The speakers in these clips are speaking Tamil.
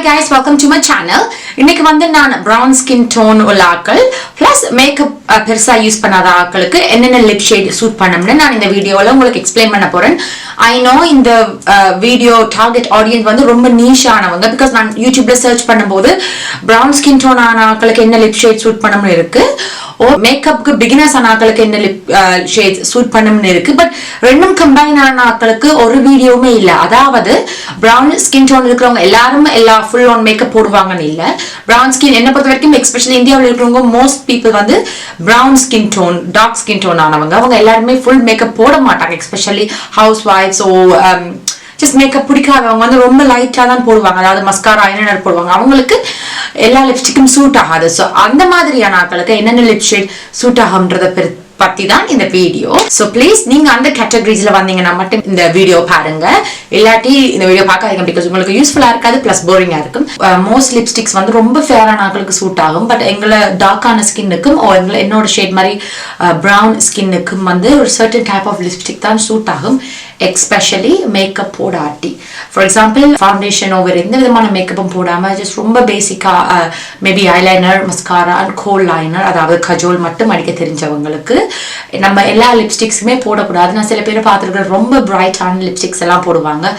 guys, welcome to my channel. இன்னைக்கு வந்து நான் brown skin tone உள்ள ஆட்கள் plus makeup பெருசா யூஸ் பண்ணாத ஆட்களுக்கு என்னென்ன லிப் ஷேட் சூட் பண்ணணும்னு நான் இந்த வீடியோல உங்களுக்கு எக்ஸ்பிளைன் பண்ண போறேன். I know இந்த வீடியோ டார்கெட் ஆடியன்ஸ் வந்து ரொம்ப நீஷ் ஆனவங்க because நான் யூடியூப்ல சர்ச் பண்ணும்போது brown skin tone ஆன ஆட்களுக்கு என்ன லிப் ஷேட் சூட் பண்ணணும்னு இருக்கு. மேக்கப்புக்கு பிகினர்ஸ் ஆன ஆட்களுக்கு என்ன லிப் ஷேட் சூட் பண்ணணும்னு இருக்கு. பட் ரெண்டும் கம்பைன் ஆன ஆட்களுக்கு ஒரு வீடியோவுமே இல்ல. அதாவது brown skin tone இருக்கிறவங்க எல்லாரும் எல்லா ஃபுல் ஆன் மேக்கப் போடுவாங்கன்னு இல்ல. brown skin என்ன பொறுத்த வரைக்கும் எஸ்பெஷலி இந்தியாவில் இருக்கிறவங்க மோஸ்ட் பீப்புள் வந்து brown skin tone dark skin tone ஆனவங்க அவங்க எல்லாருமே ஃபுல் மேக்கப் போட மாட்டாங்க. எஸ்பெஷலி ஹவுஸ் வைஃப்ஸ் ஜஸ்ட் மேக்கப் பிடிக்காதவங்க வந்து ரொம்ப லைட்டா தான் போடுவாங்க. அதாவது மஸ்காரா ஐலைனர் போடுவாங்க. அவங்களுக்கு எல்லா லிப்ஸ்டிக்கும் சூட் ஆகாது. ஸோ அந்த மாதிரியான ஆட்களுக்கு என்னென்ன லிப் ஷேட் சூட் ஆகும்ன்றத பத்தி தான் இந்த வீடியோ. சோ ப்ளீஸ் நீங்க அந்த கேட்டகரிஸ்ல வந்தீங்கன்னா மட்டும் இந்த வீடியோ பாருங்க. இல்லாட்டி இந்த வீடியோ பார்க்காதீங்க பிகாஸ் உங்களுக்கு யூஸ்ஃபுல்லா இருக்காது பிளஸ் போரிங்கா இருக்கும். மோஸ்ட் லிப்ஸ்டிக்ஸ் வந்து ரொம்ப ஃபேரான ஆட்களுக்கு சூட் ஆகும். பட் எங்களை டார்க்கான ஸ்கின்னுக்கும் என்னோட ஷேட் மாதிரி ப்ரௌன் ஸ்கின்னுக்கும் வந்து ஒரு சர்டன் டைப் ஆஃப் லிப்ஸ்டிக் தான் சூட் ஆகும். எஸ்பெஷலி மேக்கப் போடாட்டி ஃபார் எக்ஸாம்பிள் ஃபவுண்டேஷன் ஓவர் எந்த விதமான மேக்கப்பும் போடாம ஜஸ்ட் ரொம்ப பேசிக்கா maybe eyeliner mascara and kohl liner அதாவது கஜோல் மட்டும் அடிக்க தெரிஞ்சவங்களுக்கு நம்ம எல்லா லிப்ஸ்டிக்ஸுமே போடக்கூடாது. நான் சில பேர் பார்த்துருக்கேன் ரொம்ப பிரைட்டான லிப்ஸ்டிக்ஸ் எல்லாம் போடுவாங்க.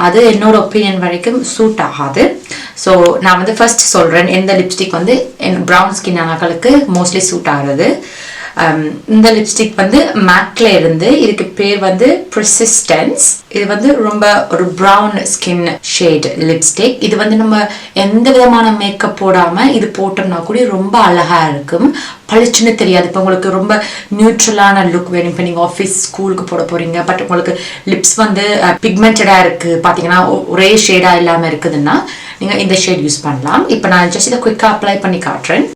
அது என்னோட ஒப்பீனியன் வரைக்கும் சூட் ஆகாது. ஸோ நான் வந்து ஃபர்ஸ்ட் சொல்றேன் எந்த லிப்ஸ்டிக் வந்து ப்ரௌன் ஸ்கின் ஆனவங்களுக்கு மோஸ்ட்லி சூட் ஆகுறது. இந்த லிப்ஸ்டிக் வந்து மேக்ல இருந்து இதுக்கு பேர் வந்து persistence. இது வந்து ரொம்ப ஒரு ப்ரௌன் ஸ்கின் ஷேட் லிப்ஸ்டிக். இது வந்து நம்ம எந்த விதமான மேக்கப் போடாம இது போட்டோம்னா கூட ரொம்ப அழகா இருக்கும். பளிச்சுன்னு தெரியாது. இப்போ உங்களுக்கு ரொம்ப நியூட்ரலான லுக் வேணும். இப்போ நீங்க ஆஃபீஸ் ஸ்கூலுக்கு போட போறீங்க பட் உங்களுக்கு லிப்ஸ் வந்து பிக்மெண்டடா இருக்கு பாத்தீங்கன்னா ஒரே ஷேடா இல்லாம இருக்குதுன்னா நீங்க இந்த ஷேட் யூஸ் பண்ணலாம். இப்போ நான் ஜஸ்ட் இதை குயிக்கா அப்ளை பண்ணி காட்டுறேன்.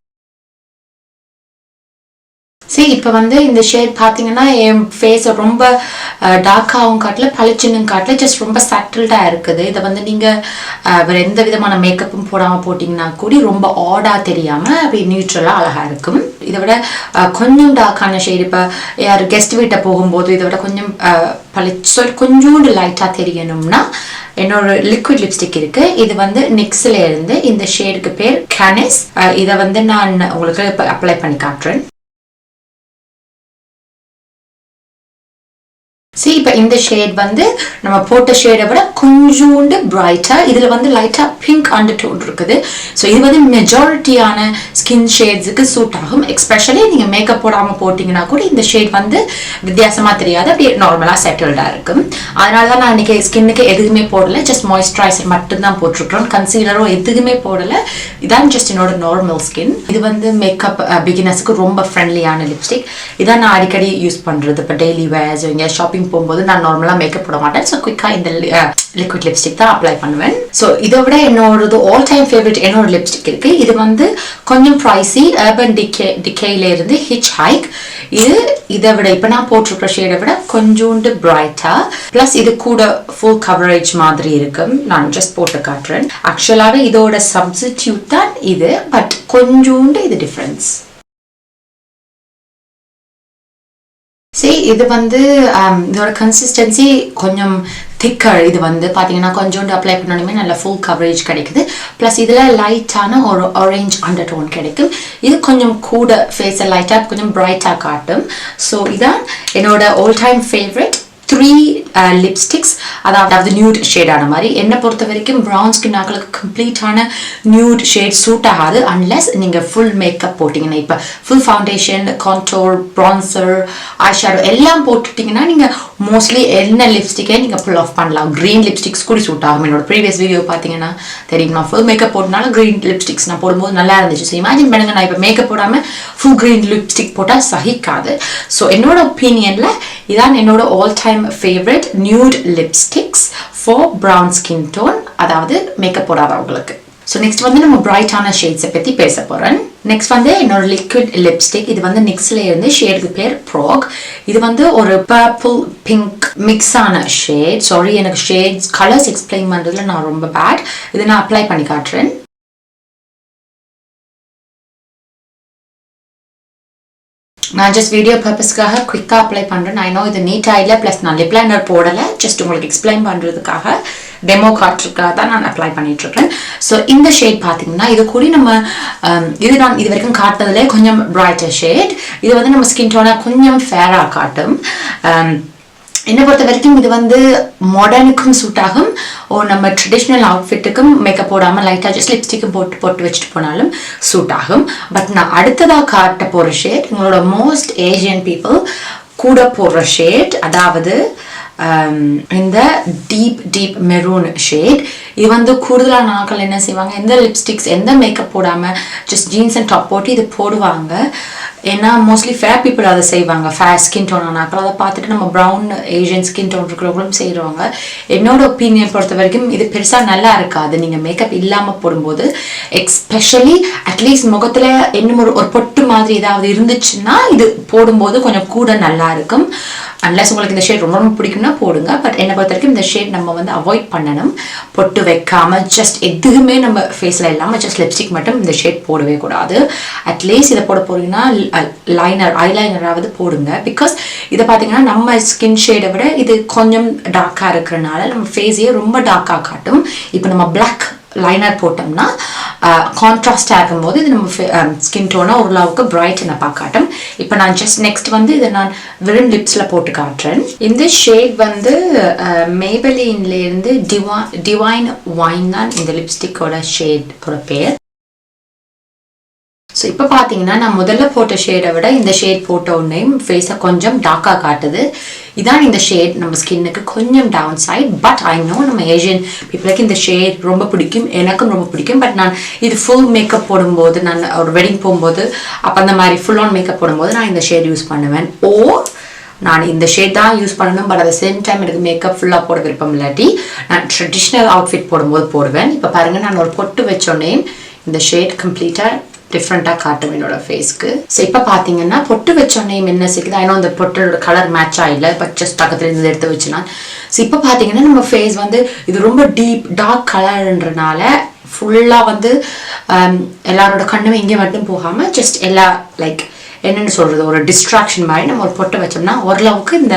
சரி இப்போ வந்து இந்த ஷேட் பார்த்தீங்கன்னா என் ஃபேஸை ரொம்ப டார்க்காகவும் காட்டல பளிச்சுன்னு காட்டல ஜஸ்ட் ரொம்ப சட்டில்டாக இருக்குது. இதை வந்து நீங்கள் வேறு எந்த விதமான மேக்கப்பும் போடாமல் போட்டிங்கன்னா கூட ரொம்ப ஆடாக தெரியாமல் அப்படி நியூட்ரலாக அழகாக இருக்கும். இதை விட கொஞ்சம் டார்க்கான ஷேட் இப்போ யார் கெஸ்ட் வீட்டை போகும்போது இதை விட கொஞ்சம் பளிச்சு கொஞ்சோண்டு லைட்டாக தெரியணும்னா என்னோட லிக்விட் லிப்ஸ்டிக் இருக்கு. இது வந்து நிக்ஸ்ல இருந்து இந்த ஷேடுக்கு பேர் கேனிஸ். இதை வந்து நான் உங்களுக்கு இப்போ அப்ளை பண்ணி காட்டுறேன். சரி இப்போ இந்த ஷேட் வந்து நம்ம போட்ட ஷேடை விட கொஞ்சோண்டு பிரைட்டா இதுல வந்து லைட்டா பிங்க் அண்டர் டோன் இருக்குது. ஸோ இது வந்து மெஜாரிட்டியான ஸ்கின் ஷேட்ஸுக்கு சூட் ஆகும். எஸ்பெஷலி நீங்க மேக்கப் போடாம போட்டீங்கன்னா கூட இந்த ஷேட் வந்து வித்தியாசமா தெரியாது, அப்படியே நார்மலா செட்டில்டா இருக்கும். அதனாலதான் நான் இன்னைக்கு ஸ்கின்னுக்கு எதுவுமே போடல, ஜஸ்ட் மாய்ஸ்சரைசர் மட்டும் தான் போட்டிருக்கிறோம். கன்சீலரும் எதுவுமே போடல. இதான் ஜஸ்ட் என்னோட நார்மல் ஸ்கின். இது வந்து மேக்கப் பிகினர்ஸ்க்கு ரொம்ப ஃப்ரெண்ட்லியான லிப்ஸ்டிக். இதான் நான் அடிக்கடி யூஸ் பண்றது. இப்போ டெய்லி வேர்ஸ் இங்க ஷாப்பிங் போகும்போது நான் நார்மலா மேக்கப் போட மாட்டேன். ஸோ குயிக்கா இந்த லிக்விட் லிப்ஸ்டிக் தான் அப்ளை பண்ணுவேன். ஸோ இதை விட என்னோடது ஆல் டைம் ஃபேவரட் என்னோட லிப்ஸ்டிக் இருக்கு. இது வந்து கொஞ்சம் ப்ரைஸி அர்பன் டிகேல இருந்து ஹிச் ஹைக். இதை விட இப்போ நான் போட்டிருக்கிற ஷேடை விட கொஞ்சோண்டு பிரைட்டா பிளஸ் இது கூட ஃபுல் கவரேஜ் மாதிரி இருக்கும். நான் ஜஸ்ட் போட்டு காட்டுறேன். ஆக்சுவலாவே இதோட சப்ஸ்டிடியூட் தான் இது, பட் கொஞ்சோண்டு இது டிஃபரன்ஸ். சரி இது வந்து இதோட கன்சிஸ்டன்சி கொஞ்சம் திக்கர். இது வந்து பார்த்தீங்கன்னா கொஞ்சோண்டு அப்ளை பண்ணணுமே நல்ல ஃபுல் கவரேஜ் கிடைக்குது. ப்ளஸ் இதில் லைட்டான ஒரு ஆரஞ்ச் அண்டர் டோன் கிடைக்கும். இது கொஞ்சம் கூட ஃபேஸை லைட்டாக கொஞ்சம் பிரைட்டாக காட்டும். ஸோ இதான் என்னோட ஆல் டைம் ஃபேவரட் 3 லிப்ஸ்டிக்ஸ். அதாவது நியூட் ஷேடான மாதிரி. என்னை பொறுத்த வரைக்கும் ப்ரௌன் ஸ்கின் ஆக்களுக்கு கம்ப்ளீட்டான நியூட் ஷேட் சூட் ஆகாது அன்லெஸ் நீங்கள் ஃபுல் மேக்கப் போட்டிங்கன்னா. இப்போ full foundation contour bronzer eyeshadow எல்லாம் போட்டுட்டிங்கன்னா நீங்கள் மோஸ்ட்லி என்ன லிப்ஸ்டிக்கே நீங்கள் ஃபுல் ஆஃப் பண்ணலாம். க்ரீன் லிப்ஸ்டிக்ஸ் கூட சூட் ஆகும். என்னோட ப்ரீவியஸ் வீடியோ பார்த்தீங்கன்னா தெரியும். நான் ஃபுல் மேக்கப் போட்டனால க்ரீன் லிப்ஸ்டிக்ஸ் நான் போடும்போது நல்லா இருந்துச்சு. ஸோ இமேஜின் பண்ணுங்க நான் இப்போ மேக்கப் போடாமல் ஃபுல் க்ரீன் லிப்ஸ்டிக் போட்டால் சகிக்காது. ஸோ என்னோட ஒப்பீனியனில் இதான் என்னோட all time favourite nude lipsticks for brown skin tone, அதாவது மேக்கப் போடாதவங்களுக்கு. ஸோ நெக்ஸ்ட் வந்து நம்ம பிரைட்டான ஷேட்ஸை பற்றி பேச போகிறேன். நெக்ஸ்ட் வந்து என்னோட லிக்விட் லிப்ஸ்டிக். இது வந்து நிக்ஸ்ல இருந்து ஷேடுக்கு பேர் Prague. இது வந்து ஒரு பர்பிள் பிங்க் மிக்ஸ் ஆன ஷேட். சாரி எனக்கு ஷேட்ஸ் கலர்ஸ் எக்ஸ்பிளைன் பண்ணுறதுல நான் ரொம்ப பேட். இது நான் அப்ளை பண்ணி காட்டுறேன். நான் ஜஸ்ட் வீடியோ பர்பஸ்க்காக குயிக்காக அப்ளை பண்ணுறேன். ஐ நோ இது நீட்டாக இல்லை, ப்ளஸ் நான் லிப் லைனர் போடலை, ஜஸ்ட் உங்களுக்கு எக்ஸ்பிளைன் பண்ணுறதுக்காக டெமோ காட்டுறதுக்காக தான் நான் அப்ளை பண்ணிட்டுருக்கேன். ஸோ இந்த ஷேட் பார்த்தீங்கன்னா இது கூட நம்ம இது நான் இது வரைக்கும் காட்டுறதுலே கொஞ்சம் பிரைட்டர் ஷேட். இது வந்து நம்ம ஸ்கின் டோனாக கொஞ்சம் ஃபேராக காட்டும். என்னை பொறுத்த வரைக்கும் இது வந்து மாடர்னுக்கும் சூட் ஆகும், நம்ம ட்ரெடிஷ்னல் அவுட்ஃபிட்டுக்கும் மேக்கப் போடாமல் லைட்டாக ஜஸ்ட் லிப்ஸ்டிக்கும் போட்டு வச்சுட்டு போனாலும் சூட் ஆகும். பட் நான் அடுத்ததாக காட்ட போகிற ஷேட் உங்களோட மோஸ்ட் ஏஷியன் பீப்புள் கூட போடுற ஷேட், அதாவது இந்த டீப் மெரூன் ஷேட். இது வந்து கூடுதலான ஆட்கள் என்ன செய்வாங்க, எந்த லிப்ஸ்டிக்ஸ் எந்த மேக்கப் போடாமல் ஜஸ்ட் ஜீன்ஸ் அண்ட் டாப் போட்டு இது போடுவாங்க. ஏன்னா மோஸ்ட்லி ஃபேர் பீப்புள் அதை செய்வாங்க, ஃபேர் ஸ்கின் டோன் ஆனாக்கள். அதை பார்த்துட்டு நம்ம ப்ரௌன் ஏஷியன் ஸ்கின் டோன் இருக்கிறவங்களும் செய்கிறவங்க. என்னோட ஒப்பீனியன் பொறுத்த வரைக்கும் இது பெருசாக நல்லா இருக்காது நீங்கள் மேக்கப் இல்லாமல் போடும்போது. எக்ஸ்பெஷலி அட்லீஸ்ட் முகத்தில் இன்னும் ஒரு பொட்டு மாதிரி ஏதாவது இருந்துச்சுன்னா இது போடும்போது கொஞ்சம் கூட நல்லா இருக்கும். அன்லஸ் உங்களுக்கு இந்த ஷேட் ரொம்ப பிடிக்கும்னா போடுங்க. பட் என்னை பொறுத்த வரைக்கும் இந்த ஷேட் நம்ம வந்து அவாய்ட் பண்ணணும். பொட்டு வைக்காமல் ஜஸ்ட் எதுவுமே நம்ம ஃபேஸில் இல்லாமல் ஜஸ்ட் லிப்ஸ்டிக் மட்டும் இந்த ஷேட் போடவே கூடாது. அட்லீஸ்ட் இதை போட போறீங்கன்னா ஐலைனராவது போடுங்க. பிகாஸ் இதை பார்த்தீங்கன்னா நம்ம ஸ்கின் ஷேடை விட இது கொஞ்சம் டார்க்காக இருக்கிறனால நம்ம ஃபேஸையே ரொம்ப டார்க்காக காட்டும். இப்போ நம்ம பிளாக் லைனர் போட்டோம்னா கான்ட்ராஸ்ட் ஆகும்போது இது நம்ம ஸ்கின் டோனை ஓரளவுக்கு பிரைட்டனாக காட்டும். இப்போ நான் ஜஸ்ட் நெக்ஸ்ட் வந்து இதை நான் வெறும் லிப்ஸில் போட்டு காட்டுறேன். இந்த ஷேட் வந்து மேபெலின்லேருந்து டிவைன் வைன் தான் இந்த லிப்ஸ்டிக்கோட ஷேடோட பேர். ஸோ இப்போ பார்த்தீங்கன்னா நான் முதல்ல போட்ட ஷேடை விட இந்த ஷேட் போட்ட உடனேயும் ஃபேஸை கொஞ்சம் டார்க்காக காட்டுது. இதான் இந்த ஷேட் நம்ம ஸ்கின்னுக்கு கொஞ்சம் down side. But I know நம்ம ஏஷியன் பீப்புளுக்கு இந்த ஷேட் ரொம்ப பிடிக்கும், எனக்கும் ரொம்ப பிடிக்கும். பட் நான் இது ஃபுல் மேக்கப் போடும்போது, நான் ஒரு வெட்டிங் போகும்போது அப்போ அந்த மாதிரி ஃபுல் ஆன் மேக்கப் போடும்போது நான் இந்த ஷேட் யூஸ் பண்ணுவேன். நான் இந்த ஷேட் தான் யூஸ் பண்ணணும். But at the same time எனக்கு மேக்கப் ஃபுல்லாக போட விருப்பம் இல்லாட்டி நான் ட்ரெடிஷ்னல் அவுட்ஃபிட் போடும்போது போடுவேன். இப்போ பாருங்கள், நான் ஒரு பொட்டு வச்சோடனே இந்த ஷேட் கம்ப்ளீட்டாக டிஃப்ரெண்ட்டாக காட்டும் என்னோட ஃபேஸ்க்கு. ஸோ இப்போ பார்த்தீங்கன்னா பொட்டு வச்சோடனே என்ன சிக்குது, ஐநோ அந்த பொட்டோட கலர் மேட்ச் ஆகலை, பட் ஜஸ்ட் பக்கத்தில் இருந்து எடுத்து வச்சுனா. ஸோ இப்போ பார்த்தீங்கன்னா நம்ம ஃபேஸ் வந்து இது ரொம்ப டார்க் கலர்ன்றனால ஃபுல்லாக வந்து எல்லாரோட கண்ணுமே இங்கே மட்டும் போகாமல் ஜஸ்ட் எல்லா லைக் என்னென்னு சொல்கிறது, ஒரு டிஸ்ட்ராக்ஷன் மாதிரி நம்ம ஒரு பொட்டை வச்சோம்னா ஓரளவுக்கு இந்த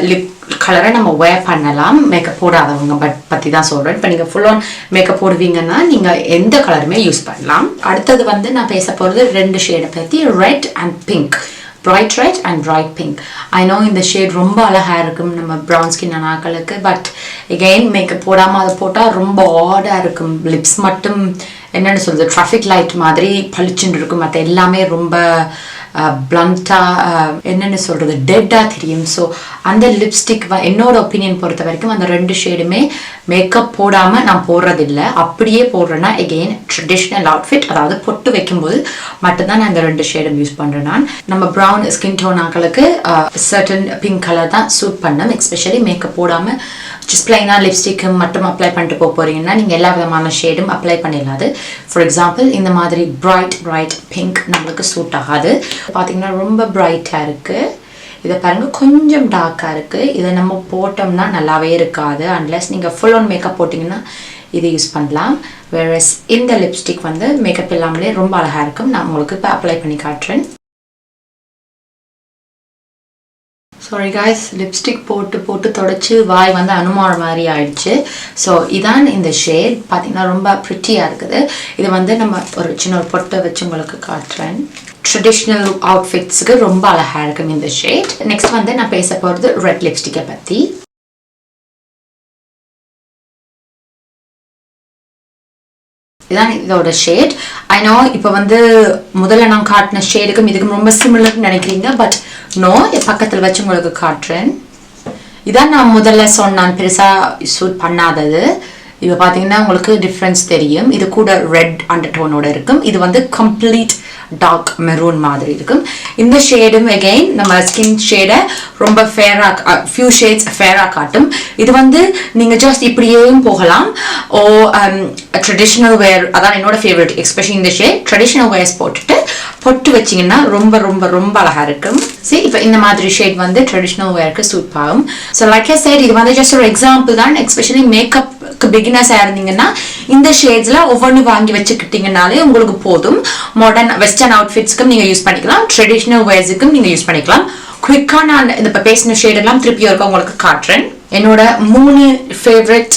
லிப் கலரை நம்ம வேர் பண்ணலாம். மேக்கப் போடாதவங்க பற்றி தான் சொல்கிறேன். இப்போ நீங்கள் ஃபுல் ஆன் மேக்கப் போடுவீங்கன்னா நீங்கள் எந்த கலருமே யூஸ் பண்ணலாம். அடுத்தது வந்து நான் பேச போகிறது 2 ஷேடை பற்றி, red and pink. Bright red and bright pink. I know இந்த ஷேட் ரொம்ப அழகாக இருக்கும் நம்ம ப்ரௌன் ஸ்கின் ஆக்களுக்கு. பட் எகெயின் மேக்கப் போடாமல் அதை போட்டால் ரொம்ப ஆடாக இருக்கும். லிப்ஸ் மட்டும் என்னென்னு சொல்கிறது, ட்ராஃபிக் லைட் மாதிரி பளிச்சுன்னு இருக்கும். மற்ற எல்லாமே ரொம்ப பிளண்ட்டாக என்னென்னு சொல்கிறது, டெட்டாக தெரியும். ஸோ அந்த லிப்ஸ்டிக் என்னோட ஒப்பீனியன் பொறுத்த வரைக்கும் அந்த 2 ஷேடுமே மேக்கப் போடாமல் நான் போடுறதில்லை. அப்படியே போடுறேன்னா எகெயின் ட்ரெடிஷ்னல் அவுட்ஃபிட், அதாவது பொட்டு வைக்கும்போது மட்டும்தான் நான் இந்த 2 ஷேடும் யூஸ் பண்ணுறேன். நான் நம்ம ப்ரௌன் ஸ்கின் டோன் ஆக்களுக்கு சர்டன் பிங்க் கலர் தான் சூட் பண்ணணும். எஸ்பெஷலி மேக்கப் போடாமல் ஜஸ்ட் பிளைனாக லிப்ஸ்டிக்கு மட்டும் அப்ளை பண்ணிட்டு போகிறீங்கன்னா நீங்கள் எல்லா விதமான ஷேடும் அப்ளை பண்ணிடலாது. ஃபார் எக்ஸாம்பிள் இந்த மாதிரி பிரைட் பிங்க் நம்மளுக்கு சூட் ஆகாது. பார்த்தீங்கன்னா ரொம்ப பிரைட்டாக இருக்குது. இதை பாருங்கள், கொஞ்சம் டார்க்காக இருக்குது. இதை நம்ம போட்டோம்னா நல்லாவே இருக்காது. அன்லெஸ் நீங்கள் ஃபுல் ஆன் மேக்கப் போட்டிங்கன்னா இதை யூஸ் பண்ணலாம். வேறஸ் இந்த லிப்ஸ்டிக் வந்து மேக்கப் இல்லாமலே ரொம்ப அழகாக இருக்கும். நான் உங்களுக்கு இப்போ அப்ளை பண்ணி காட்டுறேன். சாரி காய்ஸ், லிப்ஸ்டிக் போட்டு தொடச்சி வாய் வந்து அனுமானம் மாதிரி ஆயிடுச்சு. ஸோ இதான் இந்த ஷேட். பார்த்தீங்கன்னா ரொம்ப ப்ரிட்டியாக இருக்குது. இது வந்து நம்ம ஒரு சின்ன ஒரு பொட்டை வச்சு உங்களுக்கு காட்டுறேன். ட்ரெடிஷ்னல் அவுட்ஃபிட்ஸுக்கு ரொம்ப அழகாக இருக்கும் இந்த ஷேட். நெக்ஸ்ட் வந்து நான் பேச போகிறது ரெட் லிப்ஸ்டிக்கை பற்றி. இதான் இதோட ஷேட். ஐ நோ இப்போ வந்து முதல்ல நான் காட்டின ஷேடுக்கும் இதுக்கும் ரொம்ப சிமிலர்னு நினைக்கிறீங்க. பட் நோ, பக்கத்தில் வச்சு உங்களுக்கு காட்டுறேன். இதான் நான் முதல்ல சொன்னான் பெருசாக சூட் பண்ணாதது. இப்போ பார்த்தீங்கன்னா உங்களுக்கு டிஃப்ரென்ஸ் தெரியும். இது கூட ரெட் அண்டர் டோனோட இருக்கும். இது வந்து கம்ப்ளீட் டார்க் மெரூன் மாதிரி இருக்கும். இந்த ஷேடும் அகெயின் நம்ம ஸ்கின் ஷேடை ரொம்ப ஃபேராக ஃபியூ ஷேட்ஸ் ஃபேராக காட்டும். இது வந்து நீங்கள் ஜஸ்ட் இப்படியேயும் போகலாம். ட்ரெடிஷ்னல் வேர், அதான் என்னோட ஃபேவரட். எஸ்பெஷலி இந்த ஷேட் ட்ரெடிஷ்னல் வேர்ஸ் போட்டுட்டு பொட்டு வச்சிங்கன்னா ரொம்ப ரொம்ப ரொம்ப அழகாக இருக்கும். சரி, இப்போ இந்த மாதிரி ஷேட் வந்து ட்ரெடிஷ்னல் வேருக்கு சூட் ஆகும். ஸோ லைக் ஐ செட், இது வந்து ஜஸ்ட் ஒரு எக்ஸாம்பிள் தான். எஸ்பெஷலி மேக்கப்க்கு பிகினர்ஸாக இருந்தீங்கன்னா இந்த ஷேட்ஸ்ல ஒவ்வொன்று வாங்கி வச்சுக்கிட்டீங்கனாலே உங்களுக்கு போதும். மாடர்ன் வெஸ்டர்ன் அவுட்ஃபிட்ஸ்க்கும் நீங்க யூஸ் பண்ணிக்கலாம், ட்ரெடிஷனல் வேர்ஸுக்கும் நீங்க யூஸ் பண்ணிக்கலாம். குயிக்கா நான் இந்த பேசின ஷேட் எல்லாம் திருப்பி இருக்க உங்களுக்கு காட்டுறேன். என்னோட 3 ஃபேவரட்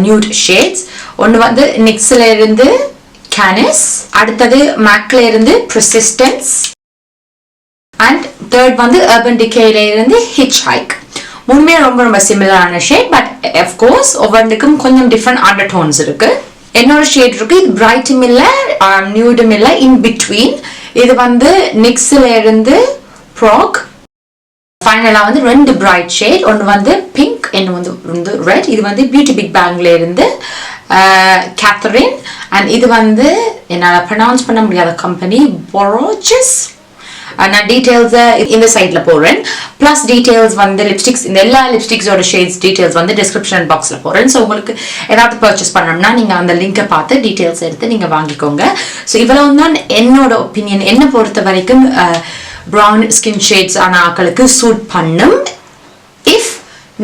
நியூட் ஷேட்ஸ். ஒன்று வந்து நிக்ஸ்ல இருந்து கேனிஸ், அடுத்தது மேக்ல இருந்து persistence, அண்ட் தேர்ட் வந்து urban decayல இருந்து hitch hike. மூணுமே ரொம்ப ரொம்ப சிமிலரான ஷேட், பட் அஃப்கோர்ஸ் ஒவ்வொன்றுக்கும் கொஞ்சம் டிஃப்ரெண்ட் அண்டர் டோன்ஸ் இருக்கு. என்னோட ஷேட் இருக்கு, இது பிரைட்டும் இல்லை நியூடும் இல்லை, இன் பிட்வீன். இது வந்து நிக்ஸ்ல இருந்து Prague. ஃபைனலா வந்து 2 பிரைட் ஷேட், ஒன்று வந்து பிங்க், இன்னும் வந்து ரெட். இது வந்து பியூட்டி பிக் பேங்க்ல இருந்து kathryn, அண்ட் இது வந்து என்னால் ப்ரொனவுன்ஸ் பண்ண முடியாத கம்பெனி Bourjois. நான் டீடைல்ஸ் இந்த சைட்ல போடுறேன். பிளஸ் டீடைல்ஸ் வந்து லிப்ஸ்டிக்ஸ், இந்த எல்லா லிப்ஸ்டிக்ஸோட ஷேட்ஸ் டீடைல்ஸ் வந்து டிஸ்கிரிப்ஷன் பாக்ஸ்ல போடுறேன். ஸோ உங்களுக்கு ஏதாவது பர்ச்சேஸ் பண்ணணும்னா நீங்க அந்த லிங்கை பார்த்து டீடைல்ஸ் எடுத்து நீங்க வாங்கிக்கோங்க. ஸோ இவ்வளவு தான் என்னோட ஒப்பீனியன். என்னை பொறுத்த வரைக்கும் ப்ரௌன் ஸ்கின் ஷேட்ஸ் ஆன ஆக்களுக்கு சூட் பண்ணும். இஃப்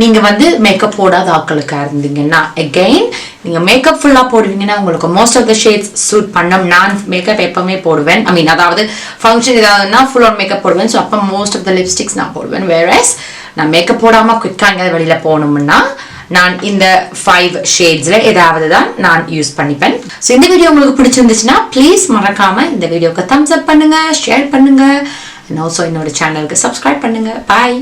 நீங்க வந்து மேக்கப் போடாத ஆக்களுக்கா இருந்தீங்கன்னா, அகெயின் நீங்க மேக்கப் ஃபுல்லா போடுவீங்கன்னா உங்களுக்கு most of the shades suit பண்ணும். நான் மேக்கப் எப்பவுமே போடுவேன், ஐ மீன் அதாவது ஃபங்க்ஷன் ஏதாவதுன்னா ஃபுல் ஆன் மேக்கப் போடுவேன். ஸோ அப்போ மோஸ்ட் ஆஃப் த லிப்ஸ்டிக்ஸ் நான் போடுவேன். வேறஸ் நான் மேக்கப் போடாம குயிக்கா எங்கேயாவது வெளியில போகணும்னா நான் இந்த 5 ஷேட்ஸ்ல ஏதாவது தான் நான் யூஸ் பண்ணிப்பேன். ஸோ இந்த வீடியோ உங்களுக்கு பிடிச்சிருந்துச்சுன்னா ப்ளீஸ் மறக்காம இந்த வீடியோக்கு தம்ஸ் அப் பண்ணுங்க, ஷேர் பண்ணுங்க, and also என்னோட சேனலுக்கு சப்ஸ்கிரைப் பண்ணுங்க. பாய்.